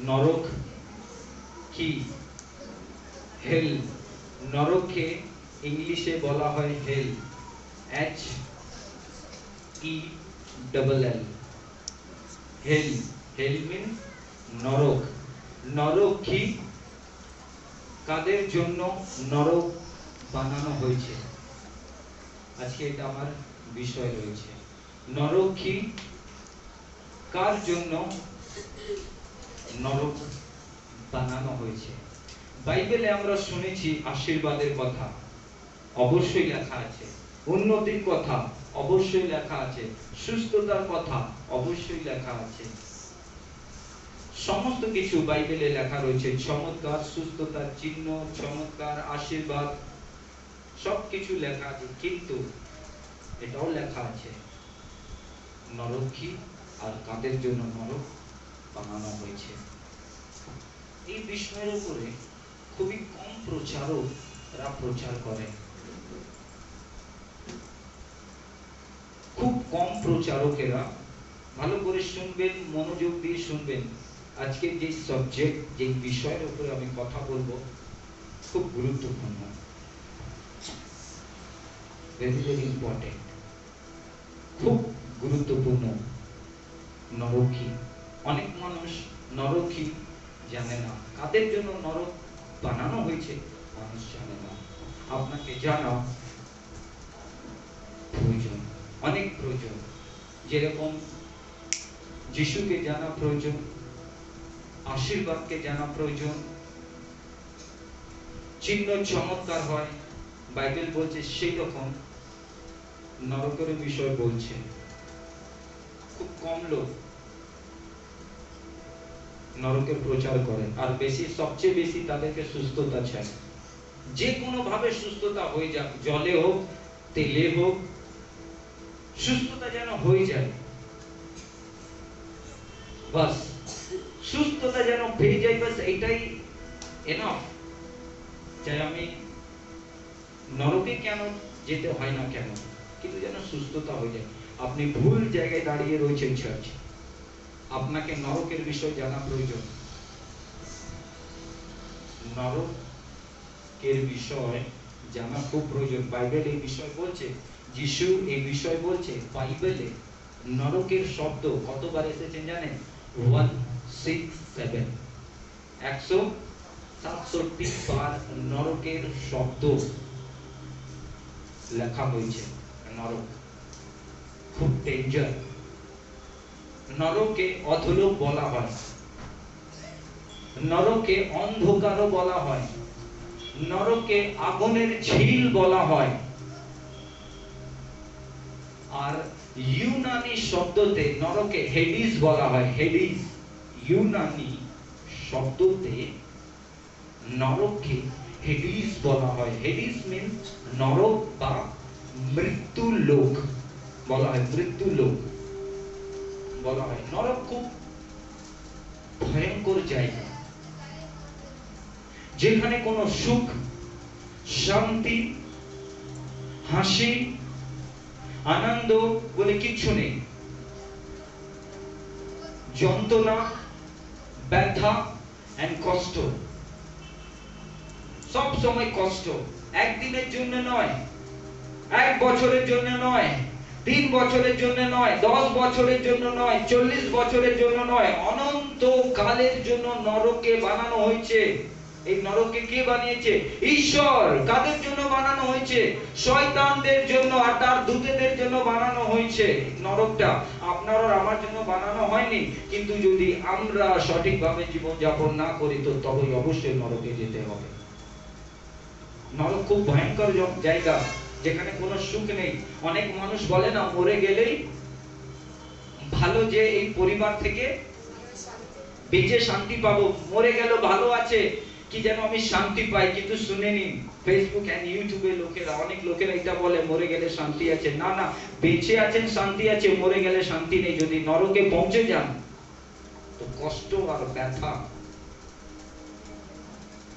নরক কি? হেল। নরককে ইংলিশে বলা হয় হেল, HELL। হেল, হেল মিন্স নরক। নরক কি? কাদের জন্য নরক বানানো হয়েছে? আজকে এটা আমার বিষয় রয়েছে। নরক কি? কার জন্য নরক বানানো হয়েছে? বাইবেলে আমরা শুনেছি আশীর্বাদের কথা, অবশ্যই লেখা আছে। উন্নতির কথা অবশ্যই লেখা আছে। সুস্থতার কথা অবশ্যই লেখা আছে। সমস্ত কিছু বাইবেলে লেখা রয়েছে। চমৎকার সুস্থতার চিহ্ন, চমৎকার আশীর্বাদ, সবকিছু লেখা আছে। কিন্তু এটাও লেখা আছে নরক কি আর কাদের জন্য নরক বানানো হয়েছে। এই বিষয়ের উপরে খুবই কম প্রচারকরা প্রচার করে। খুব কম প্রচারকেরা। ভালো করে শুনবেন, মনোযোগ দিয়ে শুনবেন। আজকে যে সাবজেক্ট, যে বিষয়ের উপরে আমি কথা বলবো, খুব গুরুত্বপূর্ণ, ভেরি ভেরি ইম্পর্টেন্ট, খুব গুরুত্বপূর্ণ। নরক কি? অনেক মানুষ নরক কি জানে না। কাদের জন্য নরক বানানো হয়েছে মানুষ জানে না। আপনাকে জানা প্রয়োজন, অনেক প্রয়োজন। যেরকম যিশুকে জানা প্রয়োজন, আশীর্বাদকে জানা প্রয়োজন, চিহ্ন চমৎকার হয়, বাইবেল বলছে সেই রকম নরকের বিষয় বলছে। খুব কম লোক নরকের প্রচার করে, আর বেশি, সবচেয়ে বেশি তাদেরকে সুস্থতা চায়। যে কোনো ভাবে সুস্থতা হয়ে যাক, জলে হোক, তেলে হোক, সুস্থতা যেন হয়ে যায়, বাস সুস্থতা যেন পেয়ে যায়, বাস এটাই এনাফ। চাই আমি নরকে কেন যেতে হয় না কেন, কিন্তু যেন সুস্থতা হয়ে যায়। আপনি ভুল জায়গায় দাঁড়িয়ে রয়েছেন চার্চ। আপনাকে নরকের বিষয় জানা প্রয়োজন। নরকের বিষয় জানা খুব প্রয়োজন। বাইবেল এই বিষয় বলছে, যিশু এই বিষয় বলছে। বাইবেলে নরকের শব্দ কতবার এসেছে জানেন? 167, 167 বার নরকের শব্দ লেখা হয়েছে। নরক খুব ডেঞ্জার। নরকে অধলোক বলা হয়, নরকে অন্ধকারও বলা হয়, নরকে আগুনের ঝিল বলা হয়। আর ইউনানি শব্দতে নরকে হেডিস বলা হয়। হেডিস, ইউনানি শব্দতে নরককে হেডিস বলা হয়। হেডিস মিন্স নরক বা মৃত্যু লোক বলা হয়। মৃত্যু লোক বলা হয়। নরক খুব ভয়ঙ্কর জায়গা, যেখানে কোনো সুখ, শান্তি, হাসি, আনন্দ বলে কিছু নেই। যন্ত্রণা, ব্যথা এন্ড কষ্ট, সব সময় কষ্ট। একদিনের জন্য নয়, 1 বছরের জন্য নয়, 3 বছরের জন্য নয়, 10 বছরের জন্য নয়, 40 বছরের জন্য নয়, অনন্ত কালের জন্য নরকে বানানো হয়েছে। এই নরকে কে বানিয়েছে? ঈশ্বর। কাদের জন্য বানানো হয়েছে? শয়তানদের জন্য আর তার দূতদের জন্য বানানো হয়েছে। নরকটা আপনার আর আমার জন্য বানানো হয়নি, কিন্তু যদি আমরা সঠিকভাবে জীবন যাপন না করি তো তবে অবশ্যই নরকে যেতে হবে। নরক খুব ভয়ঙ্কর জায়গা, যেখানে কোনো সুখ নেই। অনেক মানুষ বলে না, মরে গেলেই ভালো, যে এই পরিবার থেকে বেঁচে শান্তি পাবো, মরে গেল ভালো আছে কি যেন আমি শান্তি পাই। কিন্তু শুনে নিন, ফেসবুক এন্ড ইউটিউবে লোকেরা, অনেক লোকেরা এটা বলে মরে গেলে শান্তি আছে। না না, বেঁচে আছেন শান্তি আছে, মরে গেলে শান্তি নেই। যদি নরকে পৌঁছে যান তো কষ্ট আর ব্যথা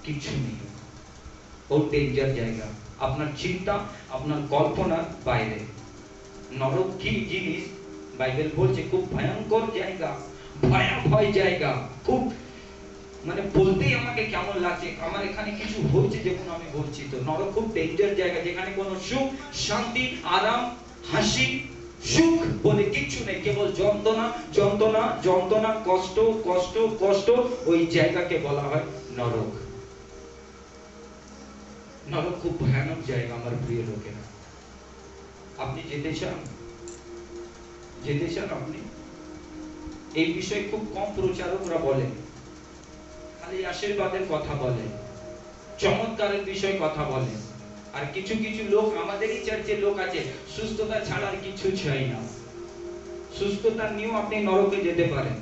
কিছু নেই। ও ডেঞ্জার জায়গা, আপনার চিন্তা, আপনার কল্পনার বাইরে। নরক কি জিনিস বাইবেল বলছে? খুব ভয়ঙ্কর জায়গা, ভয়াবহ জায়গা, খুব মানে বলতেই আমাকে কেমন লাগছে, আমার এখানে কিছু হচ্ছে যখন আমি বলছি। তো নরক খুব ডেঞ্জার জায়গা, যেখানে কোনো সুখ শান্তি আরাম হাসি সুখ বলে কিচ্ছু নেই, কেবল যন্ত্রণা যন্ত্রণা যন্ত্রণা কষ্ট কষ্ট কষ্ট। ওই জায়গাকে বলা হয় নরক। নরক খুব ভয়ানক জায়গা আমার প্রিয় লোকেরা। আপনি যেতে চান? যেতে চান আপনি? এই বিষয়ে খুব কম প্রচারকরা বলেন, খালি আশীর্বাদের কথা বলেন, চমৎকারের বিষয়ে কথা বলেন। আর কিছু কিছু লোক, আমাদেরই চার্চের লোক আছে, সুস্থতা ছাড়া আর কিছু চাই না। সুস্থতা নিয়েও আপনি নরকে যেতে পারেন,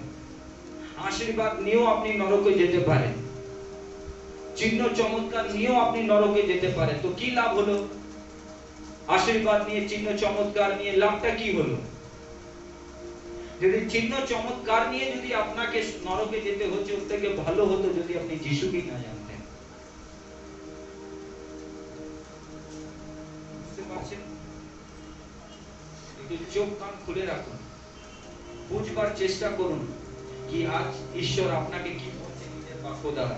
আশীর্বাদ নিয়েও আপনি নরকে যেতে পারেন, চিহ্ন চমৎকার নিয়েও আপনি নরকে যেতে পারেন। তো কি লাভ হলো? আশীর্বাদ নিয়ে চিহ্ন চমৎকার নিয়ে লাভটা কি হলো? যদি চিহ্ন চমৎকার নিয়ে যদি আপনাকে নরকে যেতে হচ্ছে, ওর থেকে ভালো হতো যদি আপনি যিশুকে না জানতেন। বুঝতে পারছেন? একটু চোখ কান খুলে রাখুন, বুঝবার চেষ্টা করুন কি আজ ঈশ্বর আপনাকে কি বলছে নিজের বাক্য দ্বারা।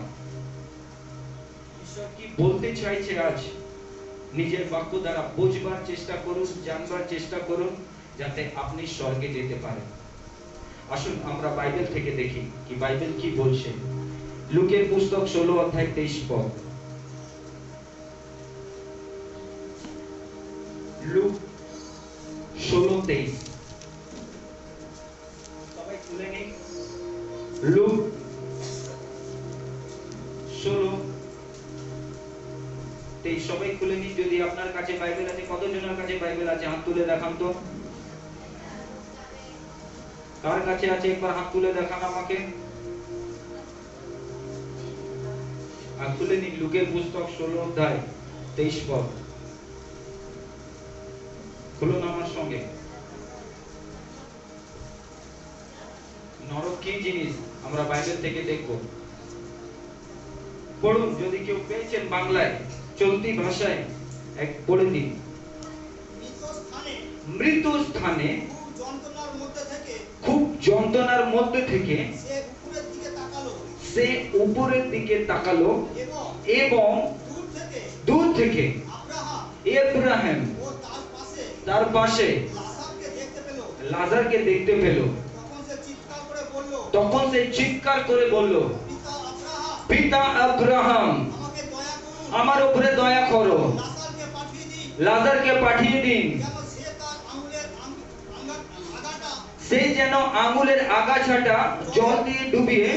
ঈশ্বর কি বলতে চাইছে আজ নিজের বাক্য দ্বারা। বুঝবার চেষ্টা করুন, জানবার চেষ্টা করুন, যাতে আপনি স্বর্গে যেতে পারেন। আসুন আমরা বাইবেল থেকে দেখি কি বাইবেল কি বলছে। লুকের পুস্তক 16 অধ্যায় 23 পদ। লুক 16:23 সবাই খুলে নিন। লুক 16:23 সবাই খুলে নিন। যদি আপনার কাছে বাইবেল আছে, কতজনের কাছে বাইবেল আছে হাত তুলে দেখান তো। কার কাছে আছে একবার হাত তুলে দেখান আমাকে। হাত তুলে নিন। লুকের পুস্তক 16 অধ্যায় 23 পদ খুলুন আমার সঙ্গে। নরক কি জিনিস আমরা বাইবেল থেকে দেখব। পড়ুন, যদি কেউ পেয়েছেন বাংলায় চলতি ভাষায় এক পড়ে দিন। মৃত স্থানে খুব যন্ত্রণার মধ্যে থেকে সে উপরের দিকে তাকালো এবং দূর থেকে আব্রাহাম তার পাশে লাজারকে দেখতে পেল। তখন সে চিৎকার করে বলল, পিতা আব্রাহাম, আমার উপরে দয়া করো, লাজারকে পাঠিয়ে দিন, সে যেন আঙুলের আগাছাটা জল দিয়ে ডুবিয়ে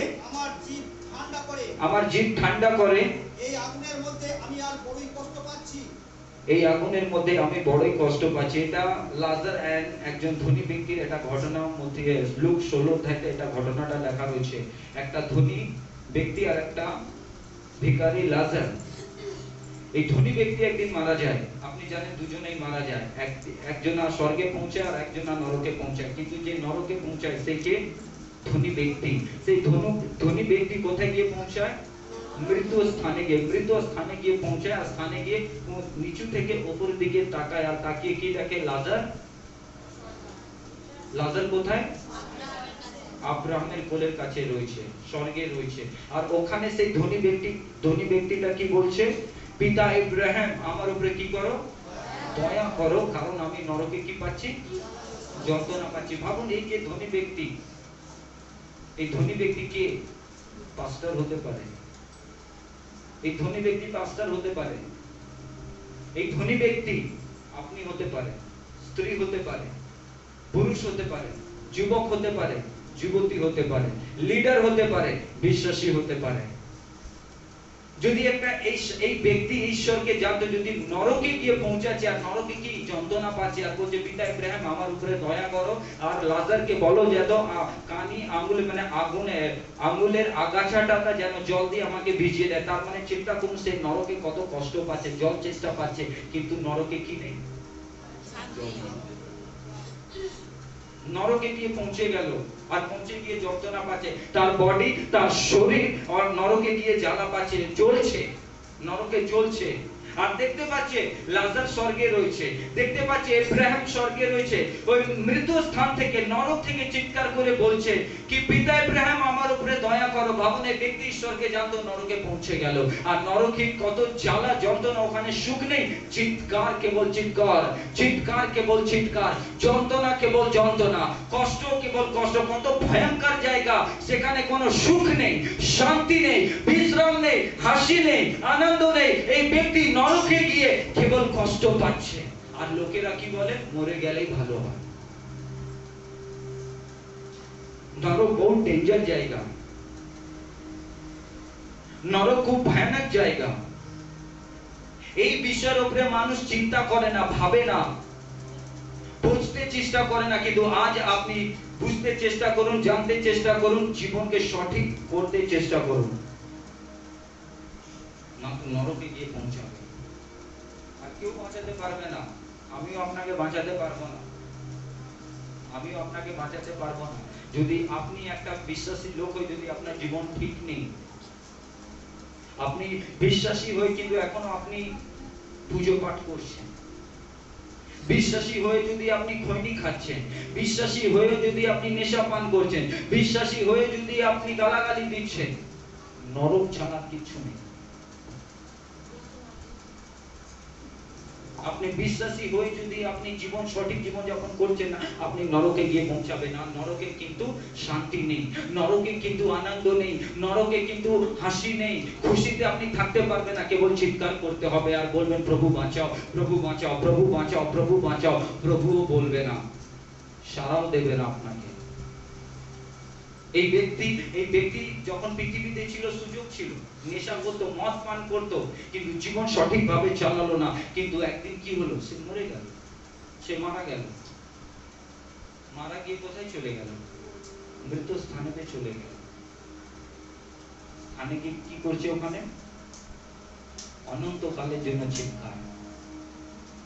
আমার জিভ ঠান্ডা করে। এই আগুনের মধ্যে আমি বড়ই কষ্ট পাচ্ছি। এটা লাজার একজন ধনী ব্যক্তির এটা ঘটনা মধ্যে লুক 16 অধ্যায়ে এটা ঘটনাটা লেখা রয়েছে। একটা ধনী ব্যক্তি আর একটা ভিখারি লাজার। এই ধনী ব্যক্তি একদিন মারা যায়। আপনি জানেন দুজনেই মারা যায়। একজনা স্বর্গে পৌঁছায় আর একজনা নরকে পৌঁছায়। কিন্তু যে নরকে পৌঁছায় সে কে? ধনী ব্যক্তি। সেই ধনী ব্যক্তি কোথায় গিয়ে পৌঁছায়? মৃত স্থানে গিয়ে। মৃত স্থানে গিয়ে পৌঁছায় আর স্থানে গিয়ে নিচু থেকে উপরের দিকে তাকায় আর তাকিয়ে কি দেখে? লাজার। লাজার কোথায়? আব্রাহামের কোলের কাছে রয়েছে, স্বর্গে রয়েছে। আর ওখানে সেই ধনী ব্যক্তিটা কি বলছে? পিতা ইব্রাহিম, আমার উপরে কি করো? দয়া করো, কারণ আমি নরকে কি পাচ্ছি? যন্ত্রণা পাচ্ছি। ভাবুন, এই যে ধনী ব্যক্তি, এই ধনী ব্যক্তি কে? পাস্টর হতে পারে। এই ধনী ব্যক্তি পাস্টর হতে পারে। এই ধনী ব্যক্তি আপনি হতে পারে, স্ত্রী হতে পারে, পুরুষ হতে পারে, যুবক হতে পারে, যুবতী হতে পারে, লিডার হতে পারে, বিশ্বাসী হতে পারে। যদি একটা এই ব্যক্তি ঈশ্বরকে জানতো, যদি নরকে গিয়ে পৌঁছাচ্ছে আর নরকে কি যন্ত্রণা পাচ্ছে আর বলছে, পিতা ইব্রাহিম, আমার উপরে দয়া করো আর লাজারকে বলো যেন কানি আঙ্গুলে মানে আঙ্গুলের আগাছাটা যেন জল দিয়ে আমাকে ভিজিয়ে দেয়। তার মানে চিন্তা করুন, সে নরকে কত কষ্ট পাচ্ছে, জল চেষ্টা পাচ্ছে, কিন্তু নরকে কি নেই? নরকে গিয়ে পৌঁছে গেল আর পৌঁছে গিয়ে যন্ত্রণা পাচ্ছে, তার বডি, তার শরীর আর নরকে গিয়ে জ্বালা পাচ্ছে, জ্বলছে, নরকে জ্বলছে। আর দেখতে পাচ্ছে লাজার স্বর্গে রয়েছে, দেখতে পাচ্ছে ইব্রাহিম স্বর্গে রয়েছে। ওই মৃত স্থান থেকে, নরক থেকে চিৎকার করে বলছে কি, পিতা ইব্রাহিম আমার উপরে দয়া করো। ভাবুন, এই ব্যক্তি ঈশ্বরকে জানতো, নরকে পৌঁছে গেল। আর নরকে কত জ্বালা যন্ত্রণা, ওখানে সুখ নেই, চিৎকার কেবল চিৎকার, চিৎকার কেবল চিৎকার, যন্ত্রণা কেবল যন্ত্রণা, কষ্ট কেবল কষ্ট। কত ভয়ঙ্কর জায়গা, সেখানে কোনো সুখ নেই, শান্তি নেই, বিশ্রাম নেই, হাসি নেই, আনন্দ নেই। এই ব্যক্তি নরকে গিয়ে কেবল কষ্ট পাচ্ছে। আর লোকেরা কি বলে, মরে গেলেই ভালো হয়। নরক বহু ডেঞ্জার জায়গা, নরক খুব ভয়ানক জায়গা। এই বিষয়ের উপরে মানুষ চিন্তা করে না, ভাবে না, বুঝতে চেষ্টা করে না। কিন্তু আজ আপনি বুঝতে চেষ্টা করুন, জানতে চেষ্টা করুন, জীবনকে সঠিক করতে চেষ্টা করুন, না তো নরকে গিয়ে পৌঁছাবে। আর কেউ বাঁচাতে পারবে না, আমিও আপনাকে বাঁচাতে পারবো না, আমিও আপনাকে বাঁচাতে পারবো না। যদি আপনি একটা বিশ্বাসী লোক হয়ে, যদি আপনার জীবন ঠিক নেই, আপনি বিশ্বাসী হয়ে কিন্তু এখনো আপনি পুজো পাঠ করছেন, বিশ্বাসী হয়ে যদি আপনি খৈনি খাচ্ছেন, বিশ্বাসী হয়ে যদি আপনি নেশা পান করছেন, বিশ্বাসী হয়ে যদি আপনি গালাগালি দিচ্ছেন, নরক ছাড়া কিছু নেই। আপনি বিশ্বাসী হয়ে যদি আপনি জীবন সঠিক জীবন যাপন করছেন না, আপনি নরকে গিয়ে পৌঁছাবেন না। নরকে কিন্তু শান্তি নেই, নরকে কিন্তু আনন্দ নেই, নরকে কিন্তু হাসি নেই, খুশিতে আপনি থাকতে পারবেন না। কেবল চিৎকার করতে হবে আর বলবেন, প্রভু বাঁচাও, প্রভু বাঁচাও, প্রভু বাঁচাও, প্রভু বাঁচাও। প্রভুও বলবে না, সারাও দেবে না আপনাকে। এই ব্যক্তি যখন পৃথিবীতে ছিল, সুযোগ ছিল, নেশা করতো, মদ পান করতো, কিন্তু জীবন সঠিকভাবে চালালো না। কিন্তু একদিন কি হলো, সে মরে গেল, সে মারা গেল। মারা গিয়ে কোথায় চলে গেল? মৃত স্থানেতে চলে গেল। স্থানে কি করছে ওখানে? অনন্তকালের জন্য চিৎকার,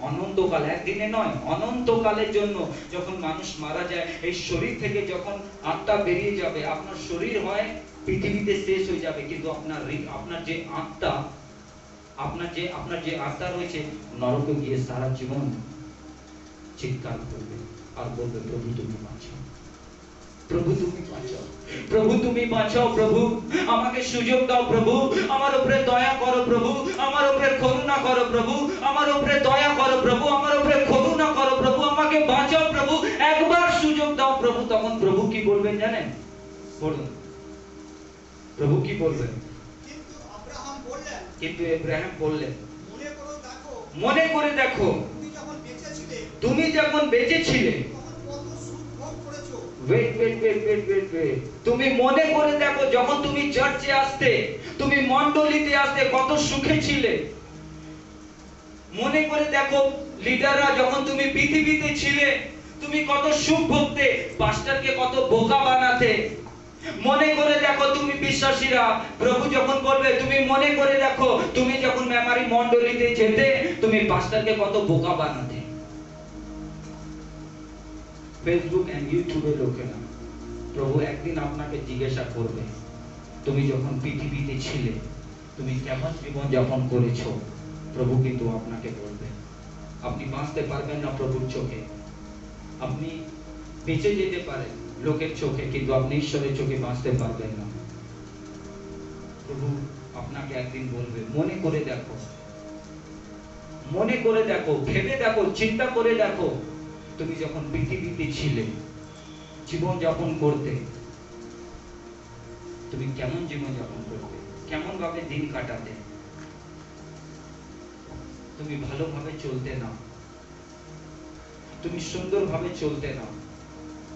অনন্তকাল, একদিনে নয়, অনন্তকালের জন্য। যখন মানুষ মারা যায়, এই শরীর থেকে যখন আত্মা বেরিয়ে যাবে, আপনার শরীর হয় পৃথিবীতে শেষ হয়ে যাবে, কিন্তু আপনার যে আত্মা, আপনার যে আত্মা রয়েছে, নরকে গিয়ে সারা জীবন চিৎকার করবে আর বলবে, প্রভু তুমি বাঁচাও, প্রভু তুমি বাঁচাও, প্রভু তুমি বাঁচাও, প্রভু আমাকে সুযোগ দাও, প্রভু আমার উপরে দয়া করো, প্রভু আমার উপরে করুণা করো, প্রভু আমার উপরে দয়া করো, প্রভু আমার উপরে করুণা করো, প্রভু আমাকে বাঁচাও, প্রভু একবার সুযোগ দাও, প্রভু। তখন প্রভু কি বলবেন জানেন? বলুন, প্রভু কি বলবেন? কিন্তু ইব্রাহিম বললেন, মনে করে দেখো, তুমি যখন বেঁচে ছিলে, তুমি মনে করে দেখো, যখন তুমি চার্চে আসতে, তুমি মণ্ডলীতে আসতে, কত সুখে ছিলে। মনে করে দেখো, লিডাররা যখন তুমি পৃথিবীতে ছিলে, তুমি কত সুখ ভোগতে, পাস্টারকে কত বোকা বানাতে। মনে করে দেখো, তুমি বিশ্বাসীরা, প্রভু যখন বলবে, তুমি মনে করে দেখো, তুমি যখন মেমারি মণ্ডলীতে যেতে, তুমি পাস্টারকে কত বোকা বানাতে। ফেসবুক এন্ড ইউটিউবে লোকেরা, প্রভু একদিন আপনাকে জিজ্ঞাসা করবে, তুমি যখন পৃথিবীতে ছিলে, তুমি কেমন জীবন যাপন করেছো। প্রভু কিন্তু আপনাকে বলবে। আপনি বাঁচতে পারবেন না প্রভুর চোখে, আপনি বেঁচে যেতে পারেন লোকের চোখে, কিন্তু আপনি ঈশ্বরের চোখে বাঁচতে পারবেন না। প্রভু আপনাকে একদিন বলবে, মনে করে দেখো, মনে করে দেখো, ভেবে দেখো, চিন্তা করে দেখো, তুমি যখন পৃথিবীতে ছিলে, জীবন যাপন করতে, তুমি কেমন জীবন যাপন করতে, কেমন ভাবে দিন কাটাতে। তুমি ভালোভাবে চলতে না, তুমি সুন্দরভাবে চলতে না,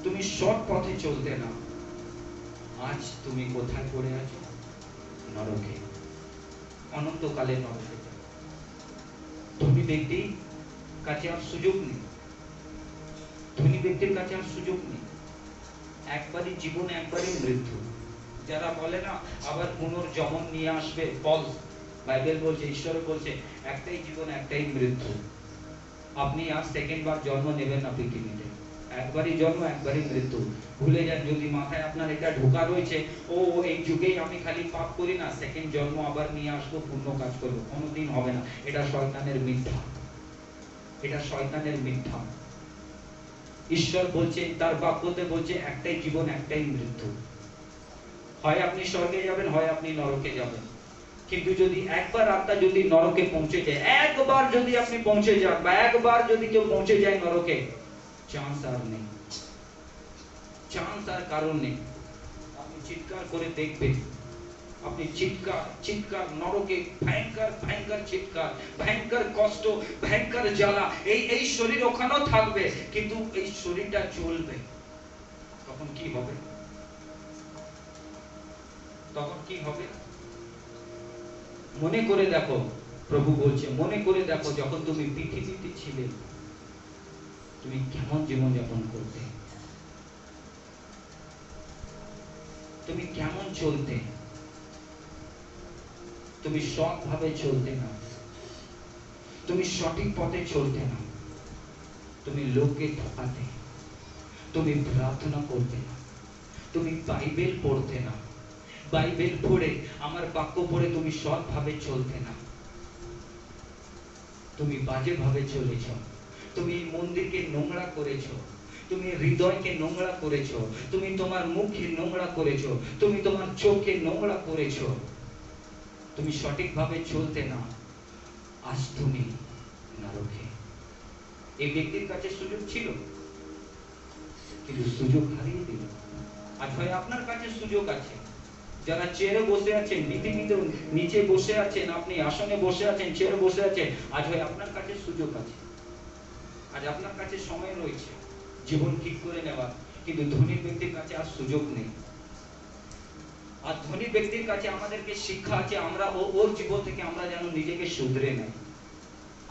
তুমি সৎ পথে চলতে না। আজ তুমি কোথায় পড়ে আছো? নরকে, অনন্তকালে নরকে। ধনী ব্যক্তির কাছে আর সুযোগ নেই, ধনী ব্যক্তির কাছে আর সুযোগ নেই। একবারই জীবন, একবারই মৃত্যু। যারা বলে না আবার পুনর্জন্ম নিয়ে আসবে, পল বাইবেল বলছে, ঈশ্বর বলছে, একটাই জীবন, একটাই মৃত্যু। আপনি আর সেকেন্ড বার জন্ম নেবেন না পৃথিবীতে। একবারই জন্ম, একবারই মৃত্যু। ভুলে যান, যদি মাথায় আপনার এটা ঢোকা রয়েছে, ও এই যুগেই আমি খালি পাপ করি না, সেকেন্ড জন্ম আবার নিয়ে আসবো, পূর্ণ কাজ করবো, কোনোদিন হবে না। এটা শয়তানের মিথ্যা, এটা শয়তানের মিথ্যা। ঈশ্বর বলছে, তার বাক্যতে বলছে, একটাই জীবন, একটাই মৃত্যু। হয় আপনি স্বর্গে যাবেন, হয় আপনি নরকে যাবেন। কিন্তু যদি একবার আত্মা যদি নরকে পৌঁছে যায়, একবার যদি আপনি পৌঁছে যান, বা একবার যদি কেউ পৌঁছে যায় নরকে, চান্স আর নেই, চান্স আর কারণ নেই। আপনি চিৎকার করে দেখবেন, আপনি চিৎকার চিৎকার, নরকে ভয়ঙ্কর ভয়ঙ্কর চিৎকার, ভয়ঙ্কর কষ্ট, ভয়ঙ্কর জ্বালা। এই শরীর ওখানেও থাকবে, কিন্তু এই শরীরটা চলবে। তখন কি হবে? তখন কি হবে? মনে করে দেখো, প্রভু বলছে, মনে করে দেখো, যখন তুমি পৃথিবীতে ছিলে, তুমি কেমন জীবন যাপন করতে, তুমি কেমন চলতে। তুমি সৎভাবে চলতে না, তুমি সঠিক পথে চলতে না, তুমি লোককে ঠকাতে, তুমি প্রার্থনা করতে না, তুমি বাইবেল পড়তে না, বাইবেল পড়ে, আমার বাক্য পড়ে তুমি সৎভাবে চলতে না, তুমি বাজে ভাবে চলেছ। তুমি মন্দিরকে নোংরা করেছো, তুমি হৃদয়কে নোংরা করেছো, তুমি তোমার মুখকে নোংরা করেছো, তুমি তোমার চোখকে নোংরা করেছো, তুমি সঠিকভাবে চলতে না, আজ তুমি নরকে। এই ব্যক্তির কাছে সুযোগ ছিল, কিন্তু সুযোগ হারিয়ে দিল। আজ হয় আপনার কাছে সুযোগ আছে, যারা চেয়ারে বসে আছেন, পৃথিবীতে নিচে বসে আছেন, আপনি আসনে বসে আছেন, চেয়ারে বসে আছেন, আজ হয় আপনার কাছে সুযোগ আছে, আজ আপনার কাছে সময় রয়েছে জীবন ঠিক করে নেওয়ার। কিন্তু ধনী ব্যক্তির কাছে আর সুযোগ নেই। আর ধনী ব্যক্তির কাছে আমাদেরকে শিক্ষা আছে, আমরা ওর জীবন থেকে আমরা যেন নিজেকে শুধরে নেই,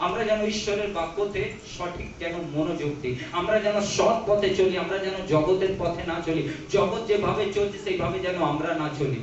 আমরা যেন ঈশ্বরের বাক্যতে সঠিক যেন মনোযোগ দিই, আমরা যেন সৎ পথে চলি, আমরা যেন জগতের পথে না চলি। জগৎ যেভাবে চলছে সেইভাবে যেন আমরা না চলি।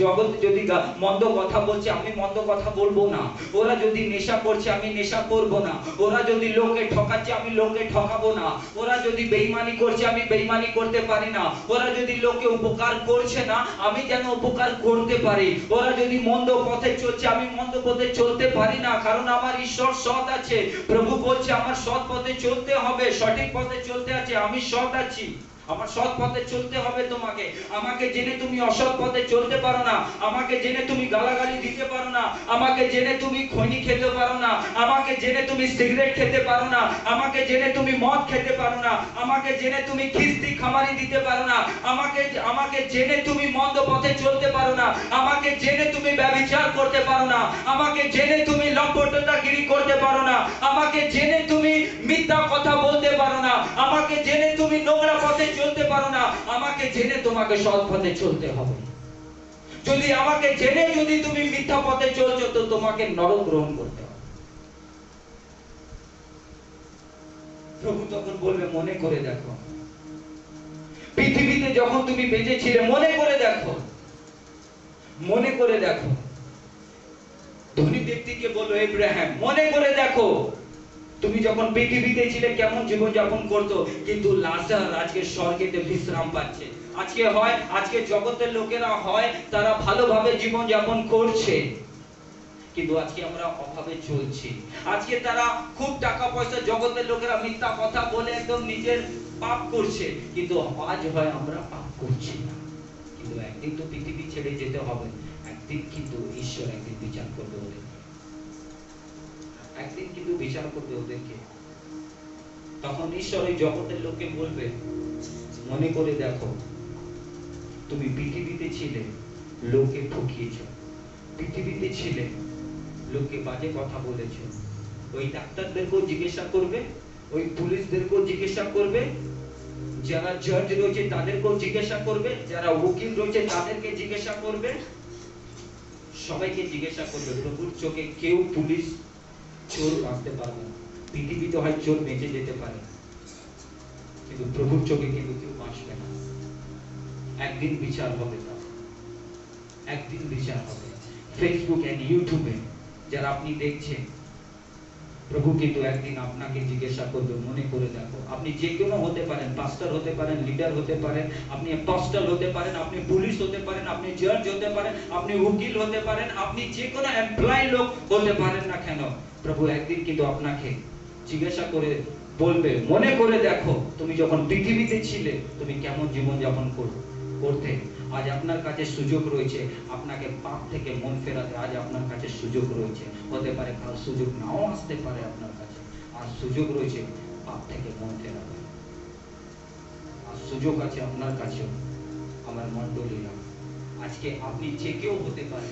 জগৎ যদি মন্দ কথা বলছে, আমি মন্দ কথা বলবো না। ওরা যদি নেশা করছে, আমি নেশা করব না। ওরা যদি লোককে ঠকাচ্ছে, আমি লোককে ঠকাবো না। ওরা যদি বেঈমানি করছে, আমি বেঈমানি করতে পারি না। ওরা যদি লোককে উপকার করছে না, আমি যেন উপকার করতে পারি। ওরা যদি মন্দ পথে চলছে, আমি মন্দ পথে চলতে পারি না, কারণ আমার ঈশ্বর সৎ আছে। প্রভু বলছে আমার সৎ পথে চলতে হবে, সঠিক পথে চলতে আছে, আমি সৎ আছি, আমার সৎ পথে চলতে হবে তোমাকে। আমাকে জেনে তুমি অসৎ পথে চলতে পারো না, আমাকে জেনে তুমি গালাগালি দিতে পারো না, আমাকে জেনে তুমি খৈনি খেতে পারো না, আমাকে জেনে তুমি সিগারেট খেতে পারো না, আমাকে জেনে তুমি মদ খেতে পারো না, আমাকে জেনে তুমি খিস্তি খামারি দিতে পারো না, আমাকে জেনে তুমি মন্দ পথে চলতে পারো না, আমাকে জেনে তুমি ব্যভিচার করতে পারো না, আমাকে জেনে তুমি লম্পটতাগিরি করতে পারো না, আমাকে জেনে তুমি মিথ্যা কথা বলতে পারো না, আমাকে জেনে তুমি নোংরা পথে চলতে পারো না, আমাকে জেনে তোমাকে সৎ পথে চলতে হবে। যদি আমাকে জেনে যদি তুমি মিথ্যা পথে চলছো, তো তোমাকে নরক গ্রহণ করতে হবে। প্রভু তখন বলবে, মনে করে দেখো, পৃথিবীতে যখন তুমি বেঁচে ছিলে, মনে করে দেখো, মনে করে দেখো। ধনী ব্যক্তিকে বললো, ইব্রাহিম মনে করে দেখো, তুমি যখন পৃথিবীতে ছিলে কেমন জীবন যাপন করতো। কিন্তু লাজার আজকে স্বর্গেতে বিশ্রাম পাচ্ছে। আজকে জগতের লোকেরা হয় তারা ভালোভাবে জীবন যাপন করছে, কিন্তু আজকে আমরা অভাবে চলছি। আজকে তারা খুব টাকা পয়সা, জগতের লোকেরা মিথ্যা কথা বলে একদম নিজের পাপ করছে, কিন্তু আজ হয় আমরা পাপ করছি না। কিন্তু একদিন তো পৃথিবী ছেড়ে যেতে হবে, একদিন কিন্তু ঈশ্বর একদিন বিচার করবে ওদের, একদিন কিন্তু বিচার করবে ওদেরকে। তখন ঈশ্বর ওই জগতের লোককে বলবে, মনে করে দেখো, তুমি পৃথিবীতে ছিলে, লোককে ঠকিয়েছ, পৃথিবীতে ছিলে, লোককে বাজে কথা বলেছ। ওই ডাক্তারদেরকেও জিজ্ঞাসা করবে, ওই পুলিশদেরকেও জিজ্ঞাসা করবে, যারা জজ রয়েছে তাদেরকেও জিজ্ঞাসা করবে, যারা উকিল রয়েছে তাদেরকে জিজ্ঞাসা করবে, সবাইকে জিজ্ঞাসা করবে। প্রভুর চোখে কেউ পুলিশ চোর বাঁচতে পারবে না। পৃথিবীতে হয় চোর বেঁচে যেতে পারে, কিন্তু প্রভুর চোখে কিন্তু কেউ বাঁচবে না। একদিন বিচার হবে, একদিন বিচার হবে। ফেসবুক এন্ড ইউটিউবে যারা আপনি দেখছেন, প্রভু কিন্তু একদিন আপনাকে জিজ্ঞাসা করবে, মনে করে দেখো। আপনি যে কোনো হতে পারেন, পাস্টার হতে পারেন, লিডার হতে পারেন, আপনি অ্যাপস্টল হতে পারেন, আপনি পুলিশ হতে পারেন, আপনি জাজ হতে পারেন, আপনি উকিল হতে পারেন, আপনি যে কোনো এমপ্লয় লোক হতে পারেন না কেন, প্রভু একদিন কিন্তু আপনাকে জিজ্ঞাসা করে বলবে, মনে করে দেখো তুমি যখন পৃথিবীতে ছিলে তুমি কেমন জীবন যাপন করতে। আজ আপনার কাছে সুযোগ রয়েছে আপনাকে পাপ থেকে মন ফেরাতে। আজ আপনার কাছে সুযোগ রয়েছে, হতে পারে কাল সুযোগ নাও আসতে পারে আপনার কাছে। আর সুযোগ রয়েছে পাপ থেকে মন ফেরাতে। আর সুযোগ আছে আপনার কাছে। আমার মণ্ডলীরা, আজকে আপনি যে কেউ হতে পারে।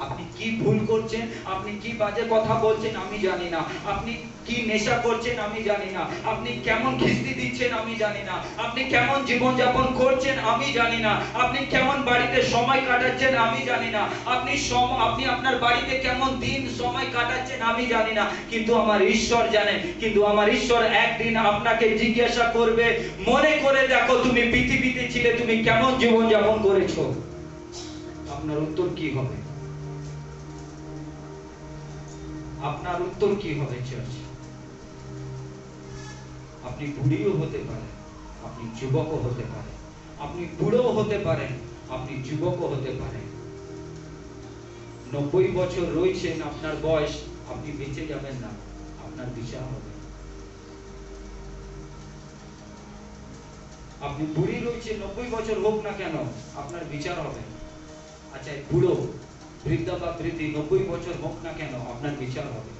আপনি কি ভুল করছেন, আপনি কি বাজে কথা বলছেন আমি জানি না, আপনি কি নেশা করছেন আমি জানি না, আপনি কেমন খিস্তি দিচ্ছেন আমি জানি না, আপনি কেমন জীবন যাপন করছেন আমি জানি না, আপনি কেমন বাড়িতে সময় কাটাচ্ছেন আমি জানি না, আপনি আপনার বাড়িতে কেমন দিন সময় কাটাচ্ছেন আমি জানি না, কিন্তু আমার ঈশ্বর জানেন। কিন্তু আমার ঈশ্বর একদিন আপনাকে জিজ্ঞাসা করবে, মনে করে দেখো তুমি পৃথিবীতে ছিলে তুমি কেমন জীবন যাপন করেছো। আপনার উত্তর কি হবে? আপনার উত্তর কি হবে চার্চ? আপনি বুড়িও হতে পারেন, আপনি যুবকও হতে পারেন, আপনি বুড়ো হতে পারেন, আপনি যুবকও হতে পারেন। 90 বছর রয়েছেন আপনার বয়স, আপনি বেঁচে যাবেন না, আপনার বিচার হবে। আপনি বুড়ি রয়েছে, 90 বছর হোক না কেন, আপনার বিচার হবে। আচ্ছা, বুড়ো, বৃদ্ধা বা বৃদ্ধি 90 বছর হোক না কেন, আপনার বিচার হবে।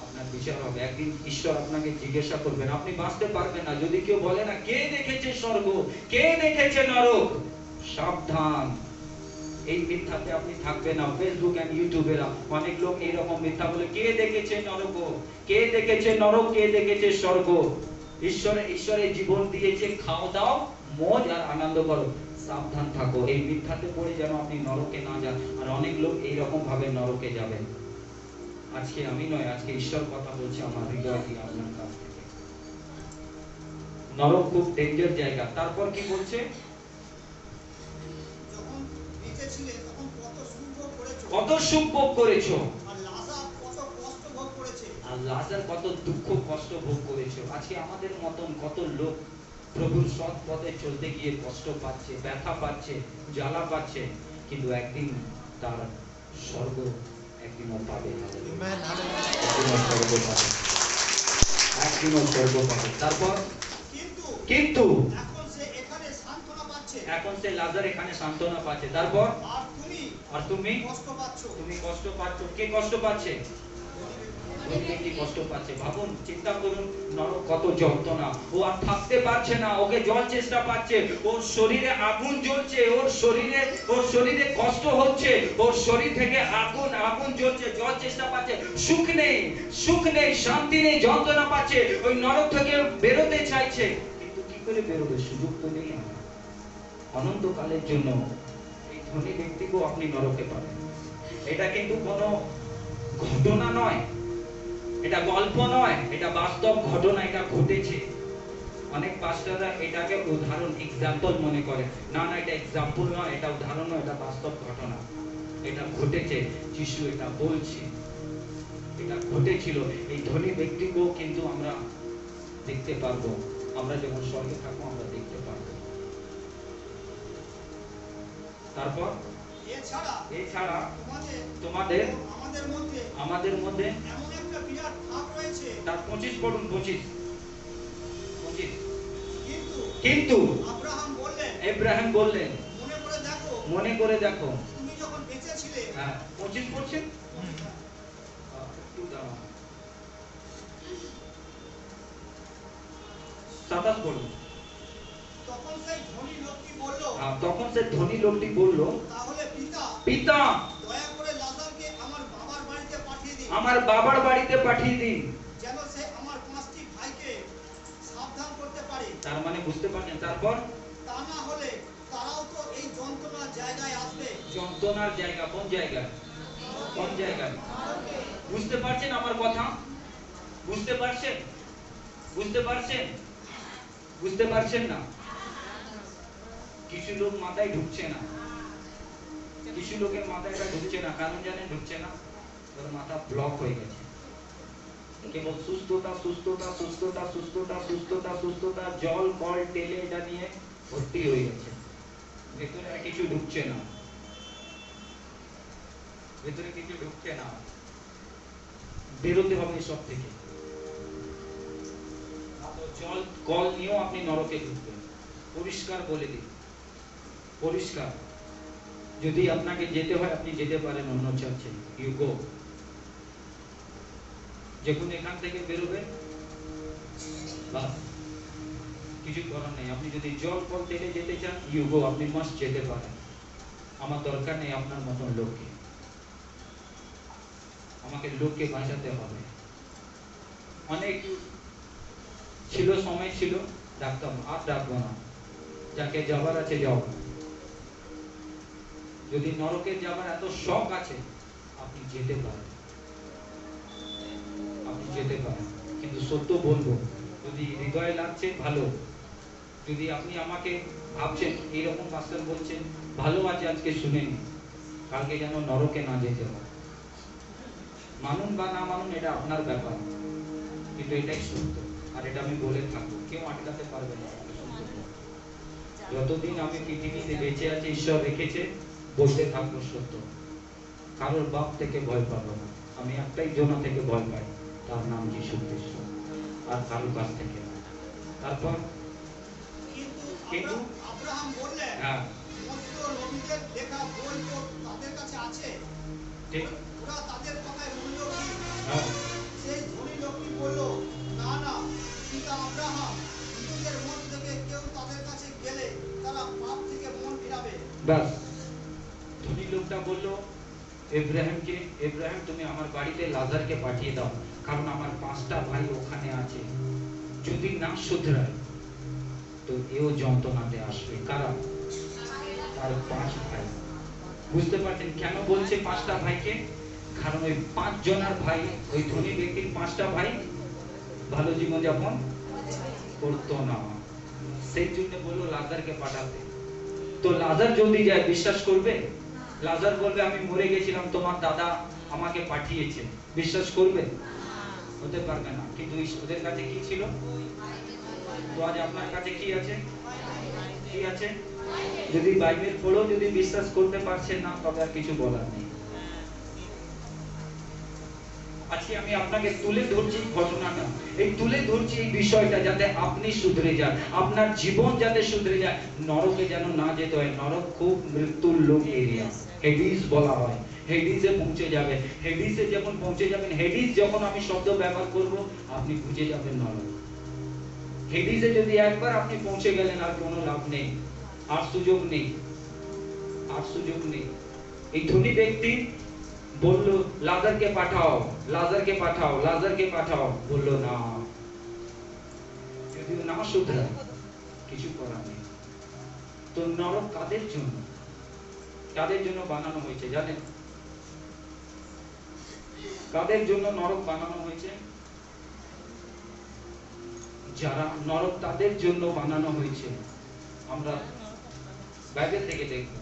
আপনার বিচার হবে। একদিন ঈশ্বর আপনাকে জিজ্ঞাসা করবেন, আপনি বাঁচতে পারবেন না। যদি কেউ বলে না, কে দেখেছে স্বর্গ, কে দেখেছে নরক, সাবধান, এই মিথ্যাতে আপনি থাকবেন না। ফেসবুক এন্ড ইউটিউবের অনেক লোক এইরকম মিথ্যা বলে, কে দেখেছে নরক, কে দেখেছে নরক, কে দেখেছে স্বর্গ। ঈশ্বরের জীবন দিয়েছে, খাও দাও মজ আর আনন্দ করো। সাবধান থাকো, এই মিথ্যাতে পড়ে যেন আপনি নরকে না যান। আর অনেক লোক এইরকম ভাবে নরকে যাবেন। আজকে আমি নয়, আজকে ঈশ্বর কথা বলছে আমার হৃদয় দিয়ে আপনার কাছ থেকে। নরক খুব ডেঞ্জার জায়গা। তারপর কি বলছে? যখন বেঁচে ছিলে তখন কত সুখ ভোগ করেছো, কত সুখ ভোগ করেছো, আর লাজার কত কষ্ট ভোগ করেছে, আর লাজার কত দুঃখ কষ্ট ভোগ করেছো। আজকে আমাদের মতন কত লোক প্রভুর সৎ পথে চলতে গিয়ে কষ্ট পাচ্ছে, ব্যথা পাচ্ছে, জ্বালা পাচ্ছে, কিন্তু একদিন তার স্বর্গ একদিনও পাবে। একদিনও স্বর্গ পাবে। তারপর কিন্তু এখন সে এখানে সান্ত্বনা পাচ্ছে, এখন সে লাজার এখানে সান্ত্বনা পাচ্ছে। তারপর আর তুমি কষ্ট পাচ্ছ, তুমি কষ্ট পাচ্ছ। কে কষ্ট পাচ্ছে? কি কষ্ট পাচ্ছে। ভাবুন, চিন্তা করুন, নরক কত যন্ত্রণা। ও আর থাকতে পারছে না, ওকে জল চেষ্টা পাচ্ছে, ওর শরীরে আগুন জ্বলছে, ওর শরীরে কষ্ট হচ্ছে, ওর শরীর থেকে আগুন জ্বলছে, জল চেষ্টা পাচ্ছে, সুখ নেই, শান্তি নেই, যন্ত্রণা পাচ্ছে, ওই নরক থেকে বেরোতে চাইছে, কিন্তু কি করে বেরোবে? সুযোগ তো নেই। অনন্তকালের জন্য এই ধনী ব্যক্তিকেও আপনি নরকে পাবেন। এটা কিন্তু কোনো ঘটনা নয়, এটা গল্প নয়, এটা বাস্তব ঘটনা, এটা ঘটেছে। অনেক পাস্টাররা এটাকে উদাহরণ, এক্সাম্পল মনে করে। না, এটা এক্সাম্পল নয়, এটা উদাহরণ নয়, এটা বাস্তব ঘটনা, এটা ঘটেছে। যিশু এটা বলছে, এটা ঘটেছিল। এই ধনী ব্যক্তিকেও কিন্তু আমরা দেখতে পারবো। আমরা যখন স্বর্গে থাকবো আমরা দেখতে পারবো। তারপর এছাড়া তোমাদের আমাদের মধ্যে এমন একটা বিরাট ভাব রয়েছে। তার 25 পড়ুন, 25। কিন্তু আব্রাহাম বললেন, মনে করে দেখো তুমি যখন বেঁচে ছিলে। হ্যাঁ, 25 পড়ছেন? একটু দাঁড়াও, 27 পড়ুন। তখন সেই ধনী লোকটি বলল, তাহলে পিতা, দয়া করে লাজারকে আমার বাবার বাড়িতে পাঠিয়ে দিন, আমার বাবার বাড়িতে পাঠিয়ে দিন, যেন সে আমার 5টি ভাইকে সাবধান করতে পারে। তার মানে বুঝতে পারছেন? তারপর তা না হলে তারাও তো এই যন্ত্রণার জায়গায় আসবে। যন্ত্রণার জায়গা কোন জায়গায়? কোন জায়গায়? বুঝতে পারছেন আমার কথা? বুঝতে পারছেন? বুঝতে পারছেন না? কিছু লোক মাথায় ঢুকছে না, কিছু লোকের মাথায় এটা ঢুকছে না। কারণ জানেন ঢুকছে না? ওর মাথা ব্লক হয়ে গেছে। কেবল সুস্থতা সুস্থতা সুস্থতা সুস্থতা সুস্থতা সুস্থতা, জল কল টেলে এটা নিয়ে ভর্তি হয়ে গেছে। ভেতরে আর কিছু ঢুকছে না, ভেতরে কিছু ঢুকছে না। বেরোতে হবে সব থেকে। জল কল নিয়েও আপনি নরকে ঢুকবেন, পরিষ্কার বলে দিন, পরিষ্কার। যদি আপনাকে যেতে হয় আপনি যেতে পারেন অন্য চার্চে, ইউ গো। যখন এখান থেকে বেরোবেন বাস, কিছু করার নেই। আপনি যদি জল কল তেলে যেতে চান, ইউ গো, আপনি মাস্ট যেতে পারেন। আমার দরকার নেই আপনার মতন লোককে, আমাকে লোককে বাঁচাতে হবে। অনেক ছিল, সময় ছিল, ডাকতাম, আর ডাকবো না। যাকে যাবার আছে যাও। যদি নরকে যাবার এত শখ আছে, আপনি যেতে পারেন, আপনি যেতে পারেন। কিন্তু সত্য বলবো, যদি হৃদয়ে লাগছে ভালো, যদি আপনি আমাকে ভাবছেন এইরকম পাস্টার বলছেন ভালো আছে আজকে শুনেন, কালকে যেন নরকে না যেতে হয়। মানুন বা না মানুন এটা আপনার ব্যাপার, কিন্তু এটাই সত্য। আর এটা আমি বলে থাকবো, কেউ আটকাতে পারবে না। যতদিন আমি পৃথিবীতে বেঁচে আছি, ঈশ্বর রেখেছে, বলতে থাকবো সত্য। কারোর বাপ থেকে ভয় পাবো না। আমি একটাই জনা থেকে ভয় পাই, তার নাম যীশু খ্রিস্ট, আর কারোর কাছ থেকে না। তারপর কিন্তু আব্রাহাম বললেন, হ্যাঁ সমস্ত নবীদের লেখা বই তো তাদের কাছে আছে, ঠিক, ওরা তাদের কথায় মূল্য কি? হ্যাঁ সেই ধনী লোকটি বলল, না না পিতা আব্রাহাম, নিজেদের মন থেকে কেউ তাদের কাছে গেলে তারা পাপ থেকে মন ফিরাবে। বাস। ধনী লোকটা বললো ইব্রাহিমকে, ইব্রাহিম তুমি আমার বাড়িতে লাজারকে পাঠিয়ে দাও, কারণ আমার 5টা ভাই ওখানে আছে, যদি না শুধরায় তো এও যন্ত্রণাতে আসবে। কারা? তার 5 ভাই। বুঝতে পারছেন কেন বলছে 5টা ভাইকে? কারণ ওই 5 জনের ভাই, ওই ধনী ব্যক্তির 5টা ভাই ভালো জীবনযাপন করতো না, সেই জন্য বললো লাজারকে পাঠাতে। তো লাজার যদি যায় বিশ্বাস করবে? লাজার বলবে আমি মরে গেছিলাম, তোমার দাদা আমাকে পাঠিয়েছে, বিশ্বাস করবে? হতে পারবে না। কিন্তু ওদের কাছে কি ছিল? তো আজ আপনার কাছে কি আছে? কি আছে? যদি বাইবেল পড়ো, যদি বিশ্বাস করতে পারছেন না, তবে আর কিছু বলার নেই। আজকে আমি আপনাকে তুলে ধরছি ঘটনাটা, এই তুলে ধরছি এই বিষয়টা, যাতে আপনি শুধরে যান, আপনার জীবন যাতে শুধরে যায়, নরকে যেন না যেতে হয়। নরক খুব মৃত্যুর লোক এরিয়া, হেডিস বলা হয়। হেডিসে পৌঁছে যাবে, হেডিসে যখন পৌঁছে যাবেন, হেডিস যখন আমি শব্দ ব্যবহার করব, আপনি বুঝে যাবেন নরক। হেডিসে যদি একবার আপনি পৌঁছে গেলেন, আর কোনো লাভ নেই, আর সুযোগ নেই, আর সুযোগ নেই। এই ধনী ব্যক্তি বললো লাজারকে পাঠাও, লাজারকে পাঠাও, লাজারকে পাঠাও। বললো না, যদিও না শুধরায় কিছু করার নেই। তো নরক কাদের জন্য, কাদের জন্য বানানো হয়েছে জানেন? কাদের জন্য নরক বানানো হয়েছে? যারা, নরক তাদের জন্য বানানো হয়েছে। আমরা বাইবেল থেকে দেখব,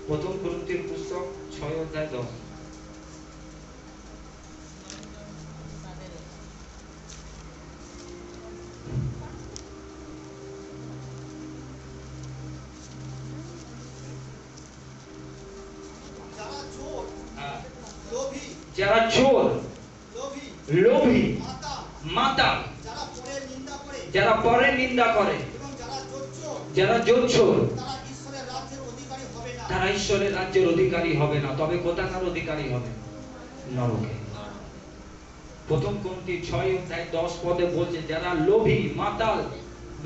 প্রথম কোরিন্থীয় পুস্তক 6:10। যারা চোর, লোভী, মাতাল, যারা পরের নিন্দা করে, যারা জোচ্চোর, তারা ঈশ্বরের রাজ্যের অধিকারী হবে না। তবে কোথাকার অধিকারী হবে? নরকে। প্রথম কোরিন্থী 6:10 বলছে, যারা লোভী, মাতাল,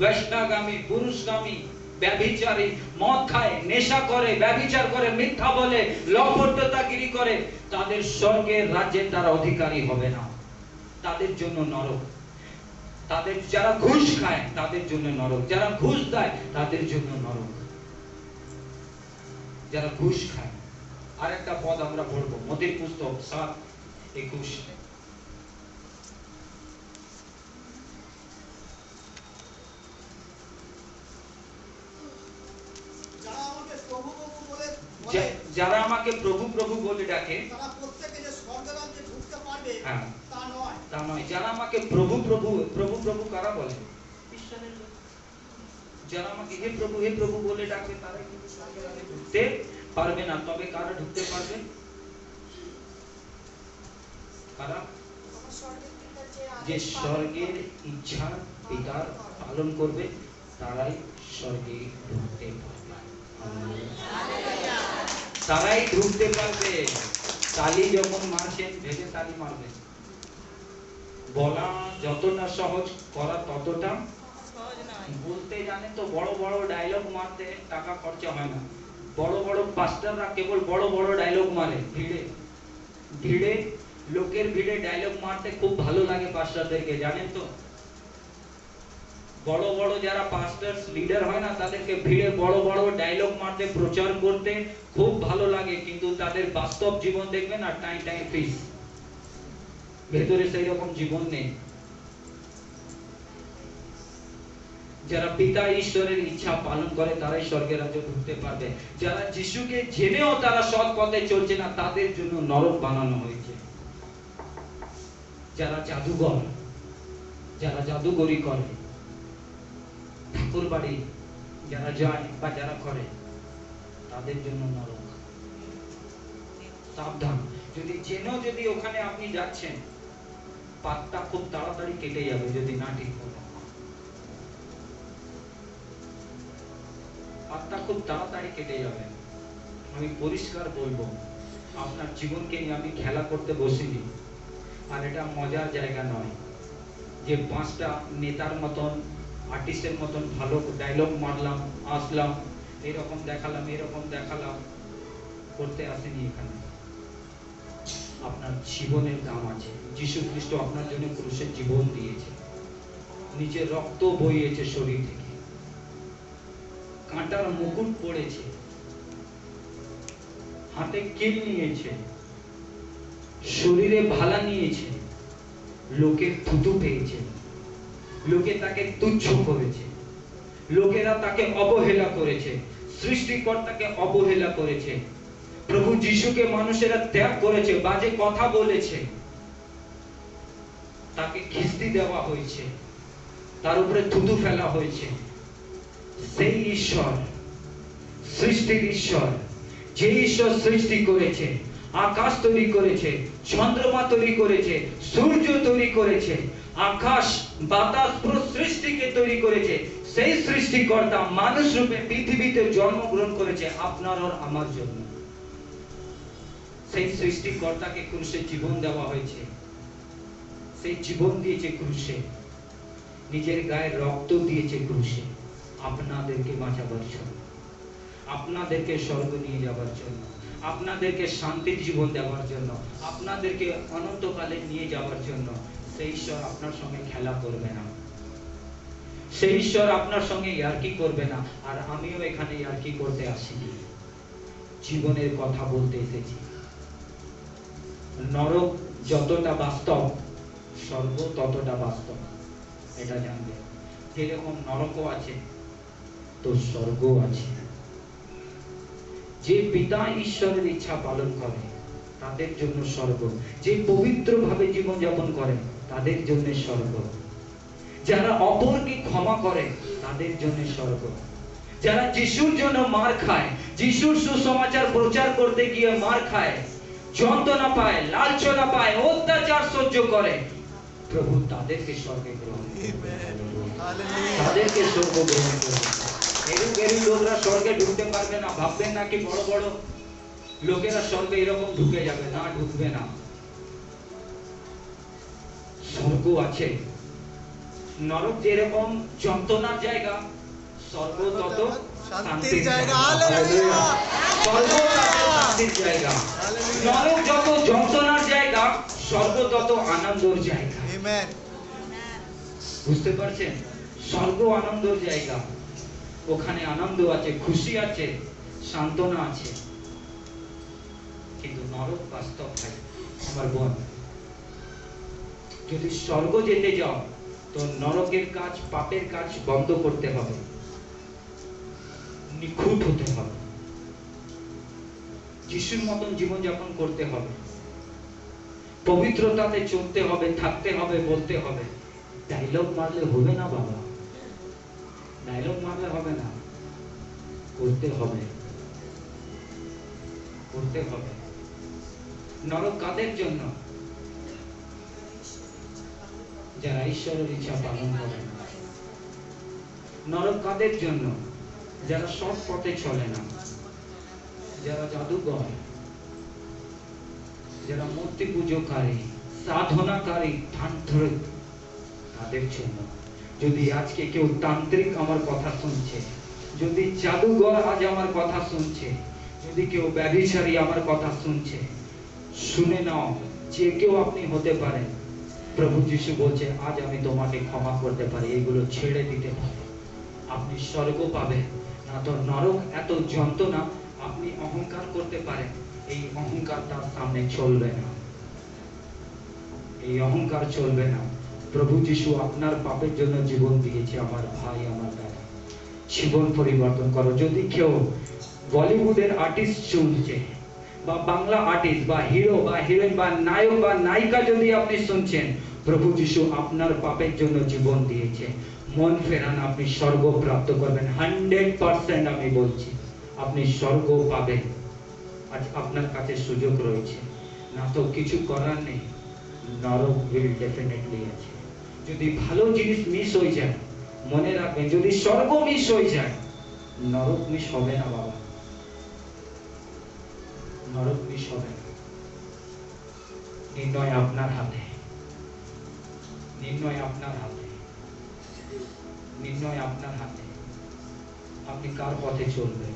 বেশ্যাগামী, পুরুষগামী, ব্যভিচারী, মদ খায়, নেশা করে, ব্যভিচার করে, মিথ্যা বলে, লম্পটতাগিরি করে, তাদের স্বর্গের রাজ্যের তারা অধিকারী হবে না। তাদের জন্য নরক। তাদের, যারা ঘুষ খায় তাদের জন্য নরক, যারা ঘুষ দেয় তাদের জন্য নরক, যারা ঘুষ খায়। আরেকটা পদ আমরা পড়বো, মতির পুস্তক 7:21। যারা আমাকে প্রভু প্রভু বলে ডাকে, তারা প্রত্যেকে যে স্বর্গ রাজ্যে ঢুকতে পারবে হ্যাঁ, তা নয়, তা নয়। যারা আমাকে প্রভু প্রভু প্রভু প্রভু কারা বলে? ঈশ্বরের লোক। যারা আমাকে হে প্রভু বলে ডাকে তারাই কিন্তু স্বর্গের রাজ্যে ঢুকতে পারবে না। তবে কারা ঢুকতে পারবে? কারা? যে স্বর্গের ইচ্ছা পিতার পালন করবে তারাই স্বর্গে ঢুকতে পারবে। তারাই ঢুকতে পারবে। তালি যখন মারছেন ভেবে তালি মারবে। বলা যতটা সহজ, করা ততটা বলতে জানে তো বড় বড় ডায়লগ মারতে টাকা খরচা হয় না। বড় বড় পাস্টাররা কেবল বড় বড় ডায়লগ মারে ভিড়ে ভিড়ে, লোকের ভিড়ে ডায়লগ মারতে খুব ভালো লাগে পাস্টারদেরকে, জানেন তো? বড় বড় যারা পাস্টার লিডার হয় না তাদেরকে ভিড়ে বড় বড় ডায়লগ মারতে প্রচার করতে খুব ভালো লাগে, কিন্তু তাদের বাস্তব জীবন দেখবে না টাই টাই ফিস, ভেতরে সেই রকম জীবন নেই। যারা পিতা ঈশ্বরের ইচ্ছা পালন করে তারাই স্বর্গের রাজ্যে ঢুকতে পারবে। যারা যিশুকে জেনেও তারা সৎ পথে চলছে না তাদের জন্য নরক বানানো হয়েছে। যারা জাদুঘর, যারা জাদুগরি করে, ঠাকুর বাড়ি যারা যায় বা যারা করে তাদের জন্য নরক। সাবধান, যদি ওখানে আপনি যাচ্ছেন পাতটা খুব তাড়াতাড়ি কেটে যাবে যদি না ঠিক করে। পাতটা খুব তাড়াতাড়ি কেটে যাবে। আমি পরিষ্কার বলবো, আপনার জীবনকে নিয়ে আমি খেলা করতে বসিনি। আর এটা মজার জায়গা নয় যে 5টা নেতার মতন আর্টিস্টের মতন ভালো ডায়লগ মারলাম, আসলাম, এরকম দেখালাম করতে আসেনি এখানে। আপনার জীবনের দাম আছে। যীশু খ্রিস্ট আপনার জন্য ক্রুশে জীবন দিয়েছে, নিজের রক্ত বইয়েছে শরীর থেকে, কাঁটার মুকুট পড়েছে, হাতে কিল নিয়েছে, শরীরে ভালা নিয়েছে, লোকের থুতু পেয়েছে, লোকে তাকে তুচ্ছ করেছে, লোকেরা তাকে অবহেলা করেছে, সৃষ্টিকর্তাকে অবহেলা করেছে, প্রভু যিশুকে মানুষেরা ত্যাগ করেছে, বাজে কথা বলেছে, তাকে খিস্তি দেওয়া হয়েছে, তার উপরে থুতু ফেলা হয়েছে। সেই ঈশ্বর, সৃষ্টির ঈশ্বর, যে ঈশ্বর সৃষ্টি করেছে, আকাশ তৈরি করেছে, চন্দ্রমা তৈরি করেছে, সূর্য তৈরি করেছে, আকাশ বাতাস পুরো সৃষ্টিকে তৈরি করেছে, সেই সৃষ্টিকর্তা মানুষ রূপে পৃথিবীতে জন্মগ্রহণ করেছে আপনার আর আমার জন্য। সেই সৃষ্টিকর্তাকে ক্রুশে জীবন দেওয়া হয়েছে, সেই জীবন দিয়েছে ক্রুশে, নিজের গায়ে রক্ত দিয়েছে ক্রুশে আপনাদেরকে বাঁচাবার জন্য, আপনাদেরকে স্বর্গ নিয়ে যাবার জন্য, আপনাদেরকে শান্তির জীবন দেওয়ার জন্য, আপনাদেরকে অনন্তকালে নিয়ে যাওয়ার জন্য। সেই ঈশ্বর আপনার সঙ্গে খেলা করবে না, সেই ঈশ্বর আপনার সঙ্গে ইয়ার্কি করবে না। আর আমিও এখানে ইয়ার্কি করতে আসিনি, জীবনের কথা বলতে এসেছি। নরক যতটা বাস্তব স্বর্গ ততটা বাস্তব, এটা জানবে। যেরকম নরকও আছে তো স্বর্গও আছে। যে পিতা ঈশ্বরের ইচ্ছা পালন করে তাদের জন্য স্বর্গ, যে পবিত্রভাবে জীবন যাপন করে তাদের জন্য স্বর্গ, যারা অপরকে ক্ষমা করে তাদের জন্য স্বর্গ, যারা যিশুর জন্য মার খায়, যিশুর সুসমাচার প্রচার করতে গিয়ে মার খায়, যন্ত্রণা পায়, লাঞ্ছনা পায়, অত্যাচার সহ্য করে, প্রভু তাদেরকে স্বর্গে গ্রহণ করবে, তাদেরকে স্বর্গ গ্রহণ করবে। এরূপ লোকরা স্বর্গে ঢুকতে পারবে না। ভাববেন না কি বড় বড় লোকেরা স্বর্গে এরকম ঢুকে যাবে, না, ঢুকবে না। স্বর্গ আছে। নরক যেরকম যন্ত্রণার জায়গা, স্বর্গ তত শান্তির জায়গা। স্বর্গ তত শান্তির জায়গা। নরক যত যন্ত্রণার জায়গা, স্বর্গ তত আনন্দের জায়গা। বুঝতে পারছেন? স্বর্গ আনন্দের জায়গা, ওখানে আনন্দ আছে, খুশি আছে, সান্ত্বনা আছে। কিন্তু নরক বাস্তব থাকে। আমার বোন, যদি স্বর্গ যেতে যাও তো নরকের কাজ, পাপের কাজ বন্ধ করতে হবে, নিখুঁত হতে হবে, যিশুর মতন জীবন যাপন করতে হবে। পবিত্রতাতে চলতে হবে, থাকতে হবে, বলতে হবে। ডায়লগ মারলে হবে না বাবা, ডায়লগ মারলে হবে না, করতে হবে, করতে হবে। নরক কাদের জন্য? যারা ঈশ্বরের ইচ্ছা পালন করে না। নরক কাদের জন্য? যারা সৎ পথে চলে না, যারা জাদুঘর, যারা মূর্তি পূজোকারী, সাধনাকারী, তান্ত্রিক, তাদের জন্য। যদি আজকে কেউ তান্ত্রিক আমার কথা শুনছে, যদি জাদুঘর আজ আমার কথা শুনছে, যদি কেউ ব্যভিচারী আমার কথা শুনছে, শুনে নাও, যে কেউ আপনি হতে পারেন। প্রভু যিশু বলছে আজ আমি তোমাকে ক্ষমা করতে পারি, এগুলো ছেড়ে দিতে পারি, আপনি স্বর্গ পাবেন। না তো নরক এত যন্ত্রণা। আপনি অহংকার করতে পারেন, এই অহংকার তার সামনে চলবে না, এই অহংকার চলবে না। প্রভু যিশু আপনার পাপের জন্য জীবন দিয়েছে। আমার ভাই, আমার দাদা, জীবন পরিবর্তন করো। যদি কেউ বলিউডের আর্টিস্ট শুনছে, বা বাংলা আর্টিস্ট, বা হিরো, বা হিরোইন, বা নায়ক, বা নায়িকা যদি আপনি শুনছেন, প্রভু যিশু আপনার পাপের জন্য জীবন দিয়েছে। মন ফেরান, আপনি স্বর্গ প্রাপ্ত করবেন 100%। আমি বলছি আপনি স্বর্গ পাবেন। আজ আপনার কাছে সুযোগ রয়েছে, না তো কিছু করার নেই। নরক উইল ডেফিনেটলি আছে। যদি ভালো জিনিস মিস হয়ে যায়, মনে রাখবেন, যদি স্বর্গ মিস হয়ে যায়, নরক মিস হবে না বাবা, নরক মিস হবে না। নির্ণয় আপনার হাতে, নির্ণয় আপনার হাতে, নির্ণয় আপনার হাতে। আপনি কার পথে চলবেন,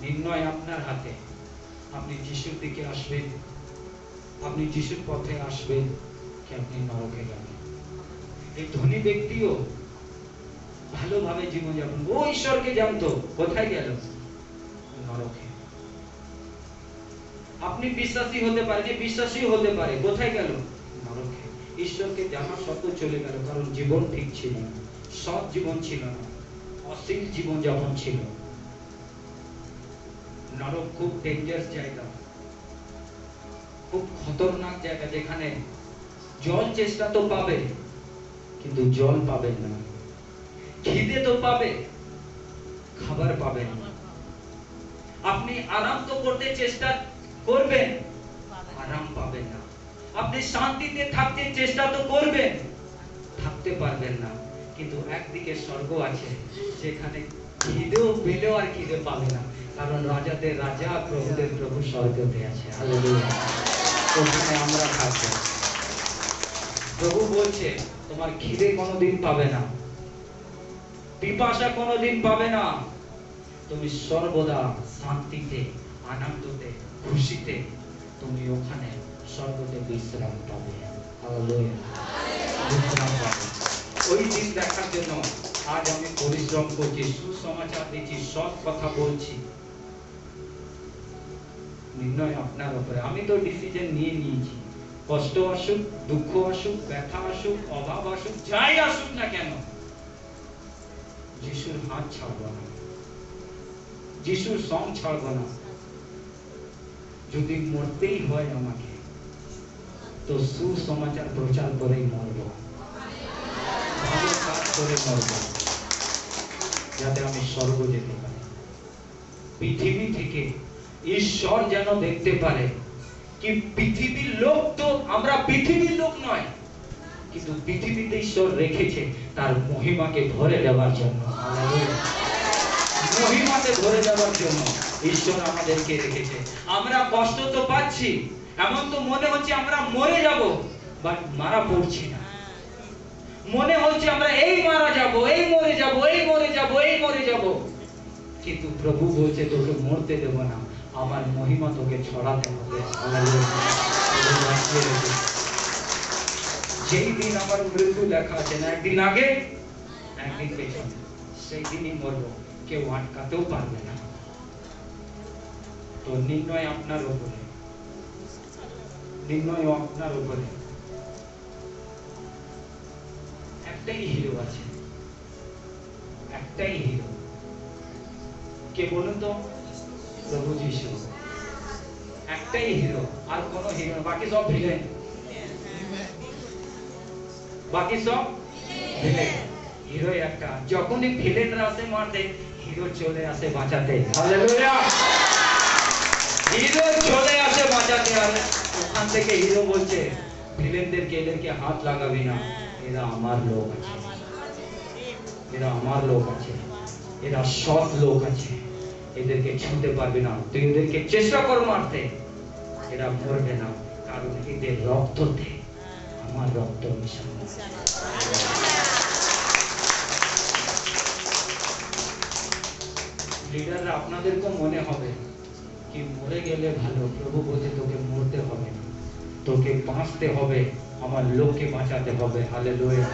নির্ণয় আপনার হাতে। আপনি যিশুর দিকে আসবেন, আপনি যিশুর পথে আসবেন, কি আপনি নরকে যাবেন। এই ধনী ব্যক্তিও ভালোভাবে জীবনযাপন, ও ঈশ্বরকে জানতো, কোথায় গেল? নরকে। আপনি বিশ্বাসী হতে পারে, যে বিশ্বাসী হতে পারে, কোথায় গেল? নরকে। ঈশ্বরকে জানা সত্ত্বেও চলে গেল, কারণ জীবন ঠিক ছিল না, সৎ জীবন ছিল না, অশ্লীল জীবন যাপন ছিল। নরক খুব ডেঞ্জারাস জায়গা, খুব খতরনাক জায়গা, যেখানে জল চেষ্টা তো পাবে, কিন্তু জল পাবেন না। খিদে তো পাবে, খাবার পাবেন না। আপনি আরাম তো করতে চেষ্টা করবেন, আরাম পাবেন না। আপনি শান্তিতে থাকতে চেষ্টা তো করবেন, থাকতে পারবেন না। কিন্তু একদিকে স্বর্গ আছে, যেখানে খিদেও পেলেও আর খিদে পাবে না, কারণ রাজাদের রাজা, প্রভুদের প্রভু স্বর্গতে আছে। হালেলুয়া। ওখানে আমরা থাকবো। প্রভু বলছে তোমার খিদে কোনোদিন পাবে না, পিপাসা কোনোদিন পাবে না। তুমি সর্বদা শান্তিতে, আনন্দতে, খুশিতে তুমি ওখানে স্বর্গতে বিশ্রাম পাবে। হালেলুয়া। বিশ্রাম পাবে। ওই দিন দেখার জন্য আজ আমি পরিশ্রম করছি, সুসমাচার দিচ্ছি, সৎ কথা বলছি। নির্ণয় আপনার উপরে। আমি তো ডিসিশন নিয়ে নিয়েছি, কষ্ট আসুক, দুঃখ আসুক, ব্যথা আসুক, অভাব আসুক, যাই আসুক না কেন, যিশুর হাত ছাড়বো না, যিশুর সঙ্গ ছাড়বো না। যদি মরতেই হয় আমাকে, তো সুসমাচার প্রচার করেই মরবো, ভালো কাজ করে মরবো, যাতে আমি স্বর্গ যেতে পারি। পৃথিবী থেকে ঈশ্বর যেন দেখতে পারে কি পৃথিবীর লোক তো, আমরা পৃথিবীর লোক নয়, কিন্তু পৃথিবীতে ঈশ্বর রেখেছে তার মহিমাকে ভরে দেওয়ার জন্য। মহিমাকে ভরে দেওয়ার জন্য ঈশ্বর আমাদেরকে রেখেছে। আমরা কষ্ট তো পাচ্ছি, এমন তো মনে হচ্ছে আমরা মরে যাব, বাট মারা পড়ছি না। মনে হচ্ছে আমরা এই মারা যাব, এই মরে যাব, এই মরে যাব, এই মরে যাব, কিন্তু প্রভু বলছে তোকে মরতে দেব না, আমার মহিমা তোকে ছড়াতে হবে। যেই দিন আমার মৃত্যু লেখা আছে না, একদিন আগে একদিন পেছনে, সেই দিনই মরবো, কেউ আটকাতেও পারবে না। তো নির্ণয় আপনার উপরে, নির্ণয় আপনার উপরে। একটাই হিরো আছে, একটাই হিরো, কে বলুন তো? প্রভু যিশু। একটাই হিরো, আর কোনো হিরো, বাকি সব ভিলেন। বাকি সব ভিলেন। হিরো একটা, যখনই ভিলেনরা আসে মারতে, হিরো চলে আসে বাঁচাতে। হালেলুয়া। হিরো চলে আসে বাঁচাতে। আর ওখান থেকে হিরো বলছে ভিলেনদেরকে, এদেরকে হাত লাগাবি না, এরা আমার লোক আছে, এরা আমার লোক আছে, এরা সৎ লোক আছে, এদেরকে ছুঁতে পারবে না, তুই এদেরকে চেষ্টা কর মারতে, এরা মরবে না, কারণ এদের রক্ততে আমার রক্ত মিশানো। লিডাররা আপনাদেরকেও মনে হবে কি মরে গেলে ভালো, প্রভু বলছে তোকে মরতে হবে না, তোকে বাঁচতে হবে, আমার লোককে বাঁচাতে হবে। হালেলুয়া।